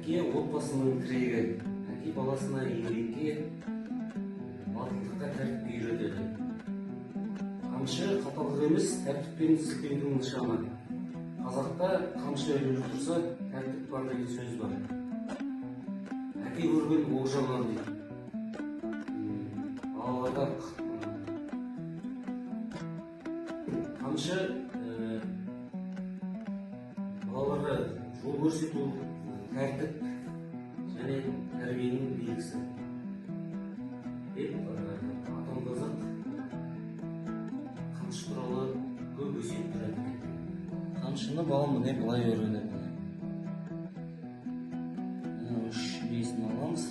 әке отбасының тірегі, әке баласына еңбекке, батылдыққа, тәртіпке үйретеді. Қамшы қаталдық емес, тәртіп пен дисциплинаның нышаны. Қазақта қамшы ілулі тұрса, тәртіп бар деген сөз бар. Әке көрген оқ жаулар дейді. Балаларға қамшы балаларға жол көрсету, тәртіп және тәрбиенің белгісі деп атам қазақ қамшы туралы көп өсиеттер айтып кеткен. Қамшыны балам міне былай үйренеді. 3 бесін аламыз.